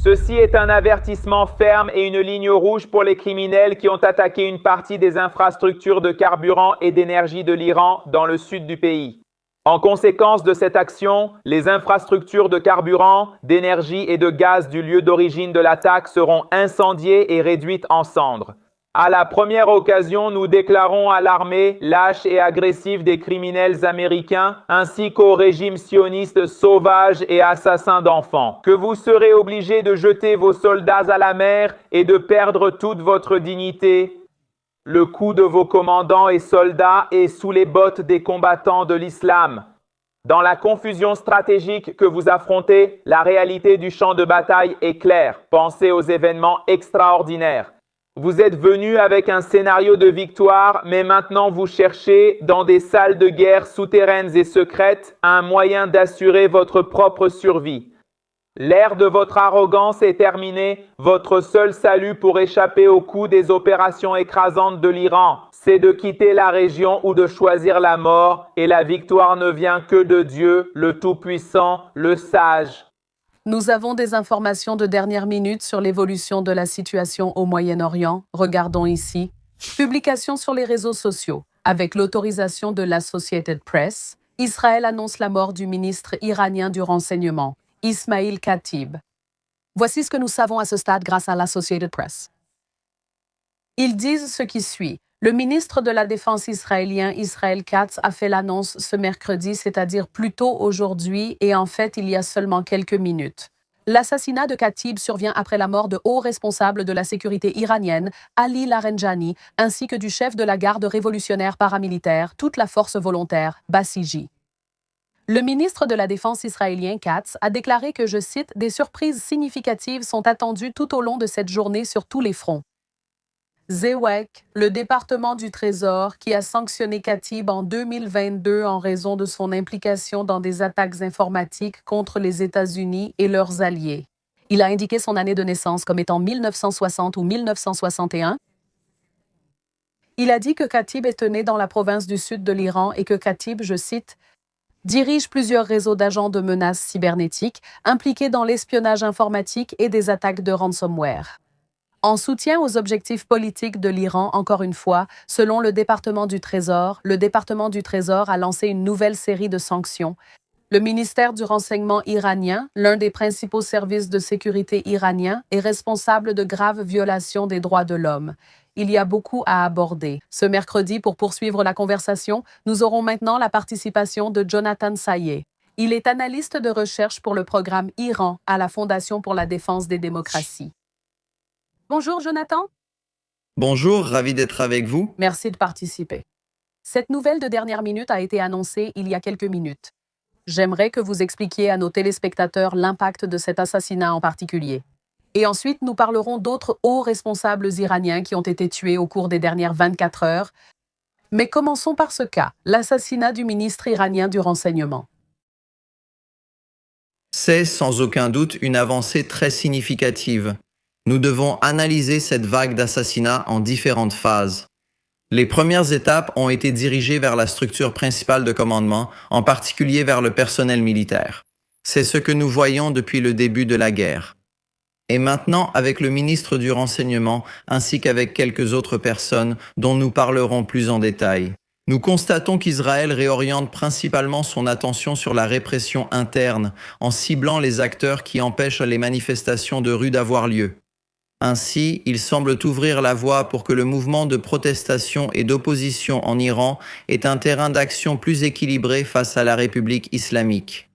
Ceci est un avertissement ferme et une ligne rouge pour les criminels qui ont attaqué une partie des infrastructures de carburant et d'énergie de l'Iran dans le sud du pays. En conséquence de cette action, les infrastructures de carburant, d'énergie et de gaz du lieu d'origine de l'attaque seront incendiées et réduites en cendres. À la première occasion, nous déclarons à l'armée lâche et agressive des criminels américains, ainsi qu'au régime sioniste sauvage et assassin d'enfants, que vous serez obligés de jeter vos soldats à la mer et de perdre toute votre dignité. Le coup de vos commandants et soldats est sous les bottes des combattants de l'islam. Dans la confusion stratégique que vous affrontez, la réalité du champ de bataille est claire. Pensez aux événements extraordinaires. Vous êtes venus avec un scénario de victoire, mais maintenant vous cherchez, dans des salles de guerre souterraines et secrètes, un moyen d'assurer votre propre survie. L'ère de votre arrogance est terminée. Votre seul salut pour échapper au coup des opérations écrasantes de l'Iran, c'est de quitter la région ou de choisir la mort, et la victoire ne vient que de Dieu, le Tout-Puissant, le Sage. Nous avons des informations de dernière minute sur l'évolution de la situation au Moyen-Orient. Regardons ici. Publication sur les réseaux sociaux. Avec l'autorisation de l'Associated Press, Israël annonce la mort du ministre iranien du renseignement, Ismail Khatib. Voici ce que nous savons à ce stade grâce à l'Associated Press. Ils disent ce qui suit. Le ministre de la Défense israélien, Israel Katz, a fait l'annonce ce mercredi, c'est-à-dire plus tôt aujourd'hui, et en fait, il y a seulement quelques minutes. L'assassinat de Khatib survient après la mort de hauts responsables de la sécurité iranienne, Ali Larenjani, ainsi que du chef de la garde révolutionnaire paramilitaire, toute la force volontaire, Basiji. Le ministre de la Défense israélien, Katz, a déclaré que, je cite, « Des surprises significatives sont attendues tout au long de cette journée sur tous les fronts. » Zewek, le département du Trésor, qui a sanctionné Khatib en 2022 en raison de son implication dans des attaques informatiques contre les États-Unis et leurs alliés. Il a indiqué son année de naissance comme étant 1960 ou 1961. Il a dit que Khatib est né dans la province du sud de l'Iran et que Khatib, je cite, « dirige plusieurs réseaux d'agents de menaces cybernétiques impliqués dans l'espionnage informatique et des attaques de ransomware. » En soutien aux objectifs politiques de l'Iran, encore une fois, selon le département du Trésor a lancé une nouvelle série de sanctions. Le ministère du Renseignement iranien, l'un des principaux services de sécurité iraniens, est responsable de graves violations des droits de l'homme. Il y a beaucoup à aborder. Ce mercredi, pour poursuivre la conversation, nous aurons maintenant la participation de Jonathan Sayeh. Il est analyste de recherche pour le programme Iran à la Fondation pour la défense des démocraties. Bonjour Jonathan. Bonjour, ravi d'être avec vous. Merci de participer. Cette nouvelle de dernière minute a été annoncée il y a quelques minutes. J'aimerais que vous expliquiez à nos téléspectateurs l'impact de cet assassinat en particulier. Et ensuite, nous parlerons d'autres hauts responsables iraniens qui ont été tués au cours des dernières 24 heures. Mais commençons par ce cas, l'assassinat du ministre iranien du renseignement. C'est sans aucun doute une avancée très significative. Nous devons analyser cette vague d'assassinats en différentes phases. Les premières étapes ont été dirigées vers la structure principale de commandement, en particulier vers le personnel militaire. C'est ce que nous voyons depuis le début de la guerre. Et maintenant, avec le ministre du Renseignement, ainsi qu'avec quelques autres personnes dont nous parlerons plus en détail, nous constatons qu'Israël réoriente principalement son attention sur la répression interne, en ciblant les acteurs qui empêchent les manifestations de rue d'avoir lieu. Ainsi, il semble ouvrir la voie pour que le mouvement de protestation et d'opposition en Iran ait un terrain d'action plus équilibré face à la République islamique.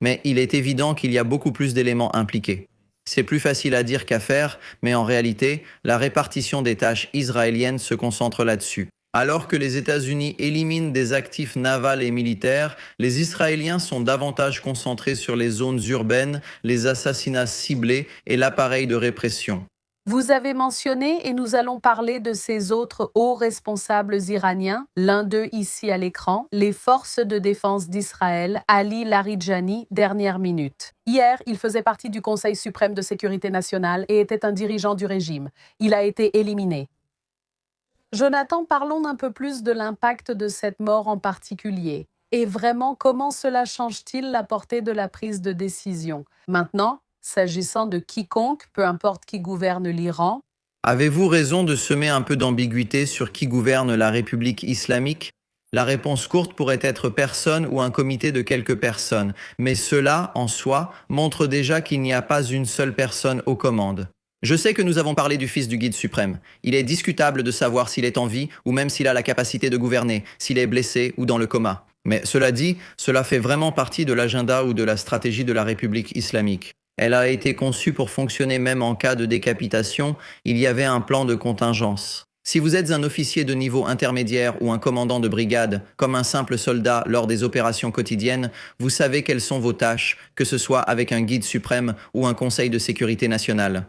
Mais il est évident qu'il y a beaucoup plus d'éléments impliqués. C'est plus facile à dire qu'à faire, mais en réalité, la répartition des tâches israéliennes se concentre là-dessus. Alors que les États-Unis éliminent des actifs navals et militaires, les Israéliens sont davantage concentrés sur les zones urbaines, les assassinats ciblés et l'appareil de répression. Vous avez mentionné, et nous allons parler de ces autres hauts responsables iraniens, l'un d'eux ici à l'écran, les forces de défense d'Israël, Ali Larijani, dernière minute. Hier, il faisait partie du Conseil suprême de sécurité nationale et était un dirigeant du régime. Il a été éliminé. Jonathan, parlons un peu plus de l'impact de cette mort en particulier. Et vraiment, comment cela change-t-il la portée de la prise de décision? Maintenant, s'agissant de quiconque, peu importe qui gouverne l'Iran. Avez-vous raison de semer un peu d'ambiguïté sur qui gouverne la République islamique? La réponse courte pourrait être personne ou un comité de quelques personnes, mais cela, en soi, montre déjà qu'il n'y a pas une seule personne aux commandes. Je sais que nous avons parlé du fils du guide suprême. Il est discutable de savoir s'il est en vie ou même s'il a la capacité de gouverner, s'il est blessé ou dans le coma. Mais cela dit, cela fait vraiment partie de l'agenda ou de la stratégie de la République islamique. Elle a été conçue pour fonctionner même en cas de décapitation, il y avait un plan de contingence. Si vous êtes un officier de niveau intermédiaire ou un commandant de brigade, comme un simple soldat lors des opérations quotidiennes, vous savez quelles sont vos tâches, que ce soit avec un guide suprême ou un conseil de sécurité nationale.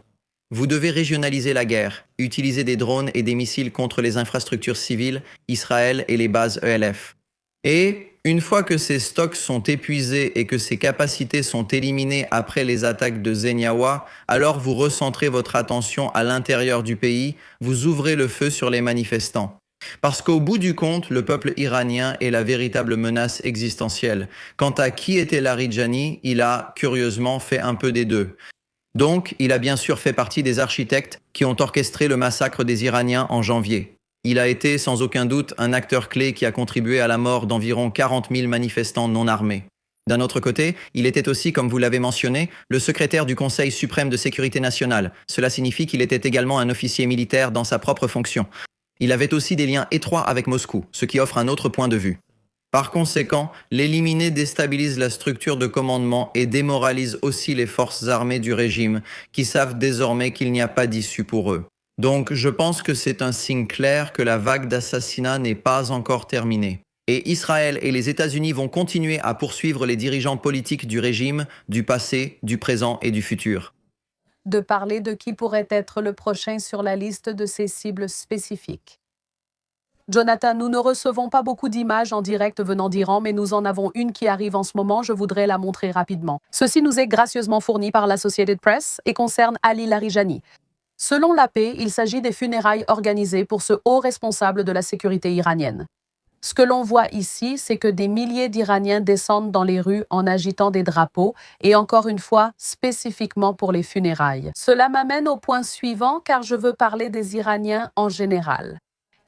Vous devez régionaliser la guerre, utiliser des drones et des missiles contre les infrastructures civiles, Israël et les bases ELF. Et, une fois que ces stocks sont épuisés et que ces capacités sont éliminées après les attaques de Zenyawa, alors vous recentrez votre attention à l'intérieur du pays, vous ouvrez le feu sur les manifestants. Parce qu'au bout du compte, le peuple iranien est la véritable menace existentielle. Quant à qui était Larijani, il a, curieusement, fait un peu des deux. Donc, il a bien sûr fait partie des architectes qui ont orchestré le massacre des Iraniens en janvier. Il a été, sans aucun doute, un acteur clé qui a contribué à la mort d'environ 40 000 manifestants non armés. D'un autre côté, il était aussi, comme vous l'avez mentionné, le secrétaire du Conseil suprême de sécurité nationale. Cela signifie qu'il était également un officier militaire dans sa propre fonction. Il avait aussi des liens étroits avec Moscou, ce qui offre un autre point de vue. Par conséquent, l'éliminer déstabilise la structure de commandement et démoralise aussi les forces armées du régime, qui savent désormais qu'il n'y a pas d'issue pour eux. Donc, je pense que c'est un signe clair que la vague d'assassinats n'est pas encore terminée. Et Israël et les États-Unis vont continuer à poursuivre les dirigeants politiques du régime, du passé, du présent et du futur. De parler de qui pourrait être le prochain sur la liste de ces cibles spécifiques. Jonathan, nous ne recevons pas beaucoup d'images en direct venant d'Iran, mais nous en avons une qui arrive en ce moment. Je voudrais la montrer rapidement. Ceci nous est gracieusement fourni par l'Associated Press et concerne Ali Larijani. Selon l'AP, il s'agit des funérailles organisées pour ce haut responsable de la sécurité iranienne. Ce que l'on voit ici, c'est que des milliers d'Iraniens descendent dans les rues en agitant des drapeaux et encore une fois, spécifiquement pour les funérailles. Cela m'amène au point suivant car je veux parler des Iraniens en général.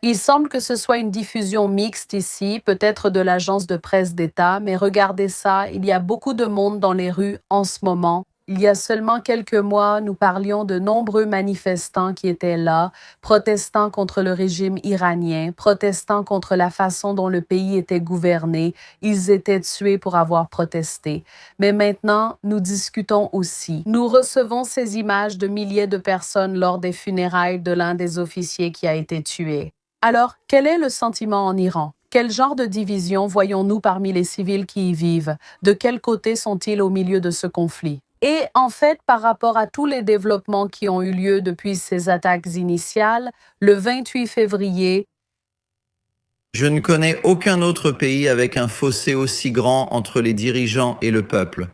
Il semble que ce soit une diffusion mixte ici, peut-être de l'agence de presse d'État, mais regardez ça, il y a beaucoup de monde dans les rues en ce moment. Il y a seulement quelques mois, nous parlions de nombreux manifestants qui étaient là, protestant contre le régime iranien, protestant contre la façon dont le pays était gouverné. Ils étaient tués pour avoir protesté. Mais maintenant, nous discutons aussi. Nous recevons ces images de milliers de personnes lors des funérailles de l'un des officiers qui a été tué. Alors, quel est le sentiment en Iran? Quel genre de division voyons-nous parmi les civils qui y vivent? De quel côté sont-ils au milieu de ce conflit? Et en fait, par rapport à tous les développements qui ont eu lieu depuis ces attaques initiales, le 28 février, Je ne connais aucun autre pays avec un fossé aussi grand entre les dirigeants et le peuple.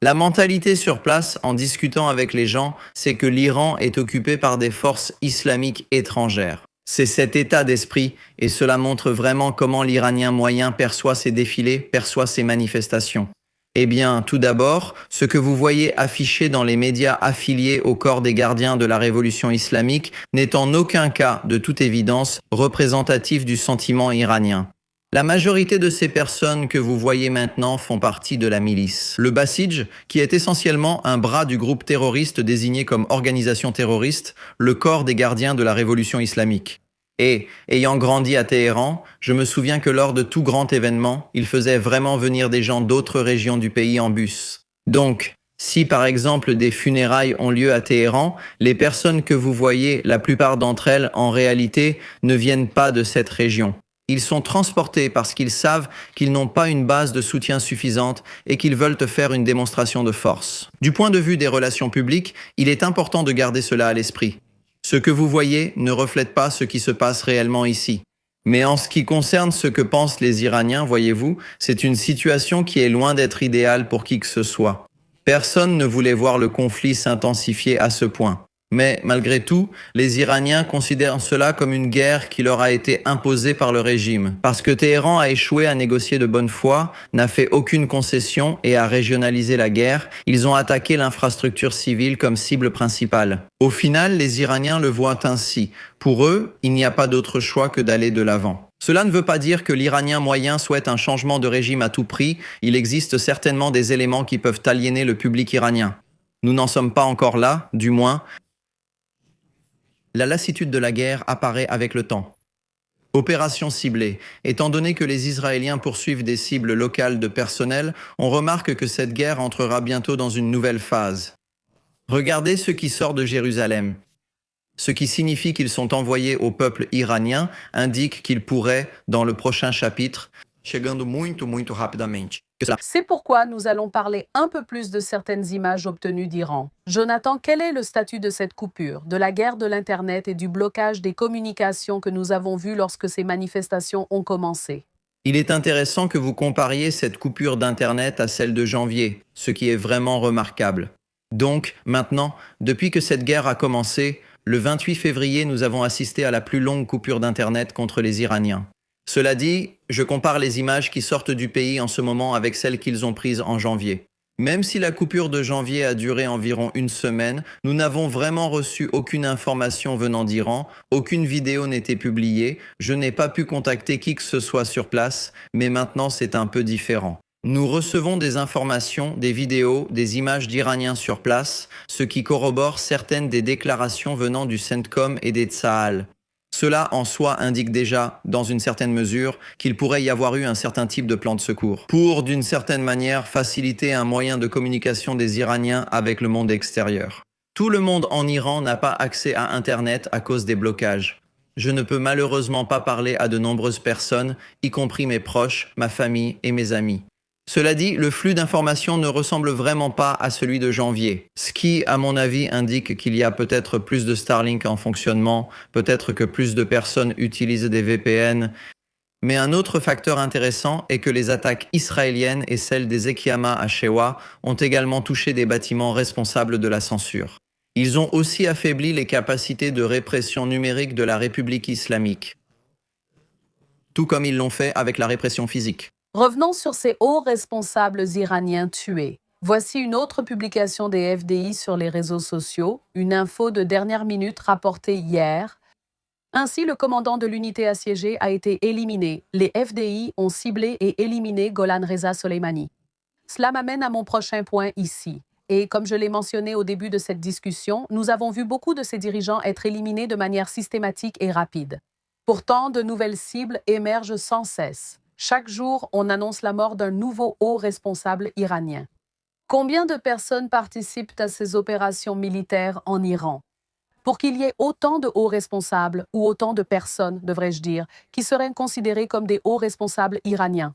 La mentalité sur place, en discutant avec les gens, c'est que l'Iran est occupé par des forces islamiques étrangères. C'est cet état d'esprit, et cela montre vraiment comment l'Iranien moyen perçoit ces défilés, perçoit ces manifestations. Eh bien, tout d'abord, ce que vous voyez affiché dans les médias affiliés au corps des gardiens de la révolution islamique n'est en aucun cas, de toute évidence, représentatif du sentiment iranien. La majorité de ces personnes que vous voyez maintenant font partie de la milice. Le Basij, qui est essentiellement un bras du groupe terroriste désigné comme organisation terroriste, le corps des gardiens de la révolution islamique. Et, ayant grandi à Téhéran, je me souviens que lors de tout grand événement, il faisait vraiment venir des gens d'autres régions du pays en bus. Donc, si par exemple des funérailles ont lieu à Téhéran, les personnes que vous voyez, la plupart d'entre elles, en réalité, ne viennent pas de cette région. Ils sont transportés parce qu'ils savent qu'ils n'ont pas une base de soutien suffisante et qu'ils veulent te faire une démonstration de force. Du point de vue des relations publiques, il est important de garder cela à l'esprit. Ce que vous voyez ne reflète pas ce qui se passe réellement ici. Mais en ce qui concerne ce que pensent les Iraniens, voyez-vous, c'est une situation qui est loin d'être idéale pour qui que ce soit. Personne ne voulait voir le conflit s'intensifier à ce point. Mais malgré tout, les Iraniens considèrent cela comme une guerre qui leur a été imposée par le régime. Parce que Téhéran a échoué à négocier de bonne foi, n'a fait aucune concession et a régionalisé la guerre, ils ont attaqué l'infrastructure civile comme cible principale. Au final, les Iraniens le voient ainsi. Pour eux, il n'y a pas d'autre choix que d'aller de l'avant. Cela ne veut pas dire que l'Iranien moyen souhaite un changement de régime à tout prix, il existe certainement des éléments qui peuvent aliéner le public iranien. Nous n'en sommes pas encore là, du moins. La lassitude de la guerre apparaît avec le temps. Opération ciblée. Étant donné que les Israéliens poursuivent des cibles locales de personnel, on remarque que cette guerre entrera bientôt dans une nouvelle phase. Regardez ce qui sort de Jérusalem. Ce qui signifie qu'ils sont envoyés au peuple iranien indique qu'ils pourraient, dans le prochain chapitre, chegando muito rapidamente. C'est pourquoi nous allons parler un peu plus de certaines images obtenues d'Iran. Jonathan, quel est le statut de cette coupure, de la guerre de l'Internet et du blocage des communications que nous avons vues lorsque ces manifestations ont commencé? Il est intéressant que vous compariez cette coupure d'Internet à celle de janvier, ce qui est vraiment remarquable. Donc, maintenant, depuis que cette guerre a commencé, le 28 février, nous avons assisté à la plus longue coupure d'Internet contre les Iraniens. Cela dit, je compare les images qui sortent du pays en ce moment avec celles qu'ils ont prises en janvier. Même si la coupure de janvier a duré environ une semaine, nous n'avons vraiment reçu aucune information venant d'Iran, aucune vidéo n'était publiée, je n'ai pas pu contacter qui que ce soit sur place, mais maintenant c'est un peu différent. Nous recevons des informations, des vidéos, des images d'Iraniens sur place, ce qui corrobore certaines des déclarations venant du CENTCOM et des Tsahal. Cela en soi indique déjà, dans une certaine mesure, qu'il pourrait y avoir eu un certain type de plan de secours, pour, d'une certaine manière, faciliter un moyen de communication des Iraniens avec le monde extérieur. Tout le monde en Iran n'a pas accès à Internet à cause des blocages. Je ne peux malheureusement pas parler à de nombreuses personnes, y compris mes proches, ma famille et mes amis. Cela dit, le flux d'informations ne ressemble vraiment pas à celui de janvier, ce qui, à mon avis, indique qu'il y a peut-être plus de Starlink en fonctionnement, peut-être que plus de personnes utilisent des VPN. Mais un autre facteur intéressant est que les attaques israéliennes et celles des Ekiyama à Shewa ont également touché des bâtiments responsables de la censure. Ils ont aussi affaibli les capacités de répression numérique de la République islamique, tout comme ils l'ont fait avec la répression physique. Revenons sur ces hauts responsables iraniens tués. Voici une autre publication des FDI sur les réseaux sociaux, une info de dernière minute rapportée hier. Ainsi, le commandant de l'unité assiégée a été éliminé. Les FDI ont ciblé et éliminé Golan Reza Soleimani. Cela m'amène à mon prochain point ici. Et comme je l'ai mentionné au début de cette discussion, nous avons vu beaucoup de ces dirigeants être éliminés de manière systématique et rapide. Pourtant, de nouvelles cibles émergent sans cesse. Chaque jour, on annonce la mort d'un nouveau haut responsable iranien. Combien de personnes participent à ces opérations militaires en Iran? Pour qu'il y ait autant de hauts responsables, ou autant de personnes, devrais-je dire, qui seraient considérés comme des hauts responsables iraniens.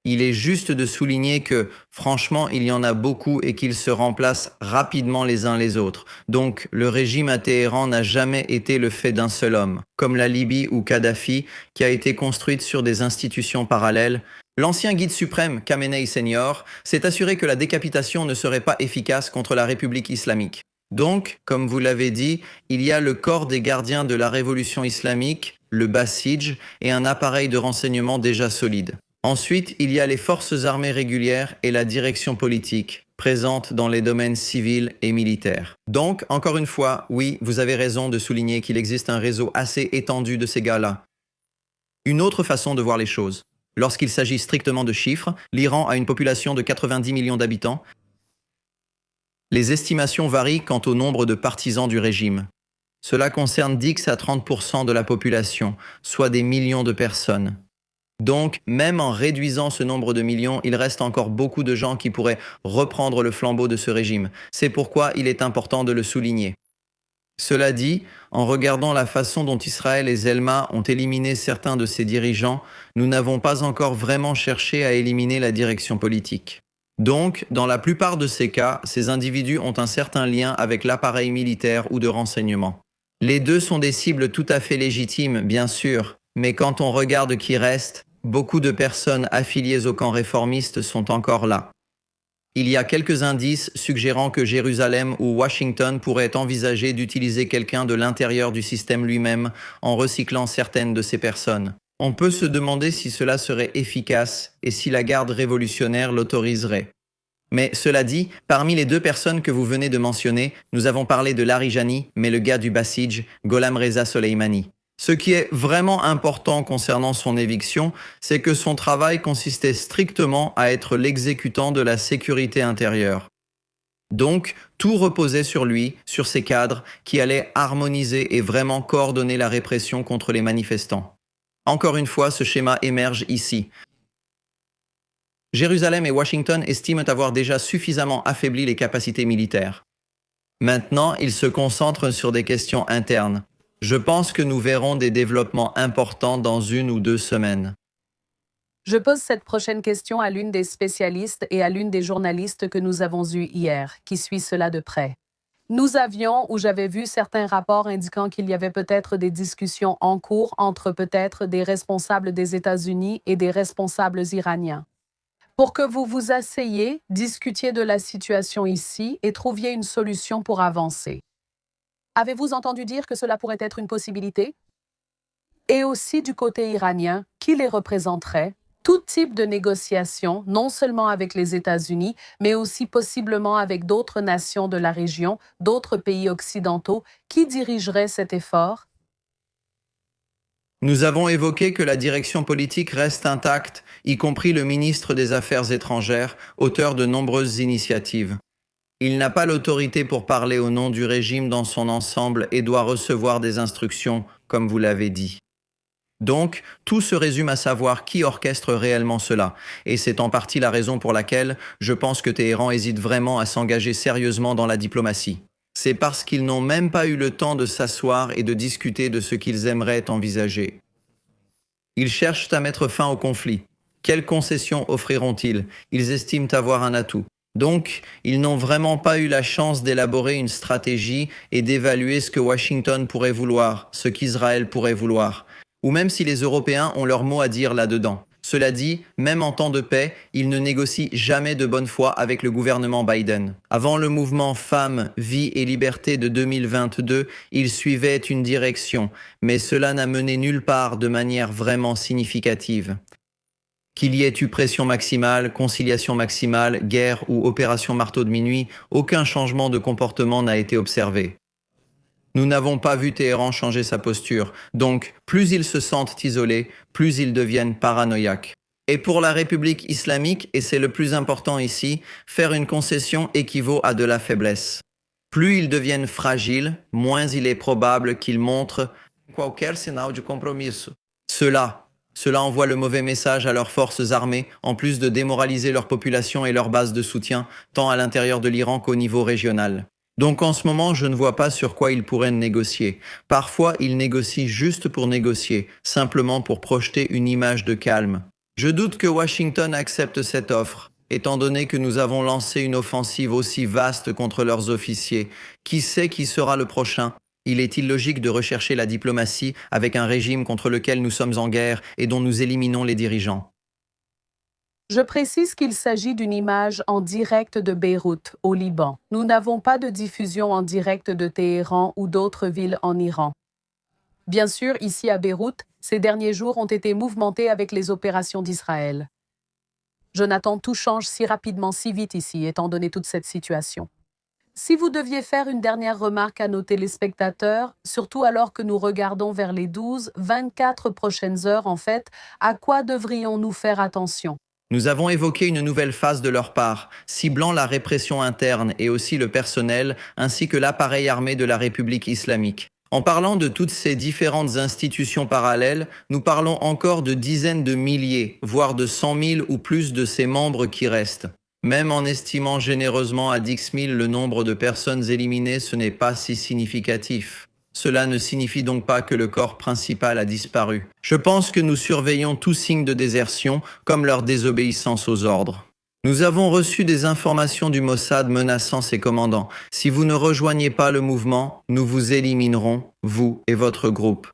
Il est juste de souligner que, franchement, il y en a beaucoup et qu'ils se remplacent rapidement les uns les autres. Donc, le régime à Téhéran n'a jamais été le fait d'un seul homme, comme la Libye ou Kadhafi, qui a été construite sur des institutions parallèles. L'ancien guide suprême, Khamenei Senior, s'est assuré que la décapitation ne serait pas efficace contre la République islamique. Donc, comme vous l'avez dit, il y a le corps des gardiens de la révolution islamique, le Basij, et un appareil de renseignement déjà solide. Ensuite, il y a les forces armées régulières et la direction politique, présentes dans les domaines civils et militaires. Donc, encore une fois, oui, vous avez raison de souligner qu'il existe un réseau assez étendu de ces gars-là. Une autre façon de voir les choses. Lorsqu'il s'agit strictement de chiffres, l'Iran a une population de 90 millions d'habitants. Les estimations varient quant au nombre de partisans du régime. Cela concerne 10 à 30% de la population, soit des millions de personnes. Donc, même en réduisant ce nombre de millions, il reste encore beaucoup de gens qui pourraient reprendre le flambeau de ce régime. C'est pourquoi il est important de le souligner. Cela dit, en regardant la façon dont Israël et Zelma ont éliminé certains de ses dirigeants, nous n'avons pas encore vraiment cherché à éliminer la direction politique. Donc, dans la plupart de ces cas, ces individus ont un certain lien avec l'appareil militaire ou de renseignement. Les deux sont des cibles tout à fait légitimes, bien sûr, mais quand on regarde qui reste, beaucoup de personnes affiliées au camp réformiste sont encore là. Il y a quelques indices suggérant que Jérusalem ou Washington pourraient envisager d'utiliser quelqu'un de l'intérieur du système lui-même en recyclant certaines de ces personnes. On peut se demander si cela serait efficace et si la garde révolutionnaire l'autoriserait. Mais cela dit, parmi les deux personnes que vous venez de mentionner, nous avons parlé de Larijani, mais le gars du Basij, Gholam Reza Soleimani. Ce qui est vraiment important concernant son éviction, c'est que son travail consistait strictement à être l'exécutant de la sécurité intérieure. Donc, tout reposait sur lui, sur ses cadres, qui allaient harmoniser et vraiment coordonner la répression contre les manifestants. Encore une fois, ce schéma émerge ici. Jérusalem et Washington estiment avoir déjà suffisamment affaibli les capacités militaires. Maintenant, ils se concentrent sur des questions internes. Je pense que nous verrons des développements importants dans 1 ou 2 semaines. Je pose cette prochaine question à l'une des spécialistes et à l'une des journalistes que nous avons eus hier, qui suit cela de près. Nous avions, ou j'avais vu certains rapports indiquant qu'il y avait peut-être des discussions en cours entre peut-être des responsables des États-Unis et des responsables iraniens. Pour que vous vous asseyez, discutiez de la situation ici et trouviez une solution pour avancer. Avez-vous entendu dire que cela pourrait être une possibilité? Et aussi du côté iranien, qui les représenterait? Tout type de négociation, non seulement avec les États-Unis, mais aussi possiblement avec d'autres nations de la région, d'autres pays occidentaux, qui dirigeraient cet effort? Nous avons évoqué que la direction politique reste intacte, y compris le ministre des Affaires étrangères, auteur de nombreuses initiatives. Il n'a pas l'autorité pour parler au nom du régime dans son ensemble et doit recevoir des instructions, comme vous l'avez dit. Donc, tout se résume à savoir qui orchestre réellement cela, et c'est en partie la raison pour laquelle je pense que Téhéran hésite vraiment à s'engager sérieusement dans la diplomatie. C'est parce qu'ils n'ont même pas eu le temps de s'asseoir et de discuter de ce qu'ils aimeraient envisager. Ils cherchent à mettre fin au conflit. Quelles concessions offriront-ils? Ils estiment avoir un atout. Donc, ils n'ont vraiment pas eu la chance d'élaborer une stratégie et d'évaluer ce que Washington pourrait vouloir, ce qu'Israël pourrait vouloir. Ou même si les Européens ont leur mot à dire là-dedans. Cela dit, même en temps de paix, ils ne négocient jamais de bonne foi avec le gouvernement Biden. Avant le mouvement Femmes, Vie et Liberté de 2022, ils suivaient une direction, mais cela n'a mené nulle part de manière vraiment significative. Qu'il y ait eu pression maximale, conciliation maximale, guerre ou opération marteau de minuit, aucun changement de comportement n'a été observé. Nous n'avons pas vu Téhéran changer sa posture, donc plus ils se sentent isolés, plus ils deviennent paranoïaques. Et pour la République islamique, et c'est le plus important ici, faire une concession équivaut à de la faiblesse. Plus ils deviennent fragiles, moins il est probable qu'ils montrent qualquer signal de compromisso. Cela envoie le mauvais message à leurs forces armées, en plus de démoraliser leur population et leur base de soutien, tant à l'intérieur de l'Iran qu'au niveau régional. Donc en ce moment, je ne vois pas sur quoi ils pourraient négocier. Parfois, ils négocient juste pour négocier, simplement pour projeter une image de calme. Je doute que Washington accepte cette offre, étant donné que nous avons lancé une offensive aussi vaste contre leurs officiers. Qui sait qui sera le prochain? Il est illogique de rechercher la diplomatie avec un régime contre lequel nous sommes en guerre et dont nous éliminons les dirigeants. Je précise qu'il s'agit d'une image en direct de Beyrouth, au Liban. Nous n'avons pas de diffusion en direct de Téhéran ou d'autres villes en Iran. Bien sûr, ici à Beyrouth, ces derniers jours ont été mouvementés avec les opérations d'Israël. Jonathan, tout change si rapidement, si vite ici, étant donné toute cette situation. Si vous deviez faire une dernière remarque à nos téléspectateurs, surtout alors que nous regardons vers les 12-24 prochaines heures en fait, à quoi devrions-nous faire attention? Nous avons évoqué une nouvelle phase de leur part, ciblant la répression interne et aussi le personnel, ainsi que l'appareil armé de la République islamique. En parlant de toutes ces différentes institutions parallèles, nous parlons encore de dizaines de milliers, voire de 100 000 ou plus de ces membres qui restent. Même en estimant généreusement à 10 000 le nombre de personnes éliminées, ce n'est pas si significatif. Cela ne signifie donc pas que le corps principal a disparu. Je pense que nous surveillons tout signe de désertion, comme leur désobéissance aux ordres. Nous avons reçu des informations du Mossad menaçant ses commandants. Si vous ne rejoignez pas le mouvement, nous vous éliminerons, vous et votre groupe.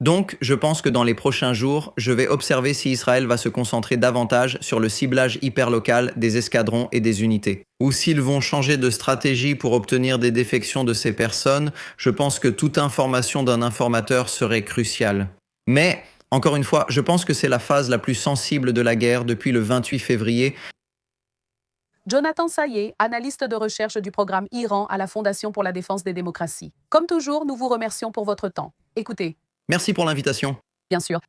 Donc, je pense que dans les prochains jours, je vais observer si Israël va se concentrer davantage sur le ciblage hyperlocal des escadrons et des unités. Ou s'ils vont changer de stratégie pour obtenir des défections de ces personnes, je pense que toute information d'un informateur serait cruciale. Mais, encore une fois, je pense que c'est la phase la plus sensible de la guerre depuis le 28 février. Jonathan Sayé, analyste de recherche du programme Iran à la Fondation pour la défense des démocraties. Comme toujours, nous vous remercions pour votre temps. Écoutez, Merci pour l'invitation. bien sûr,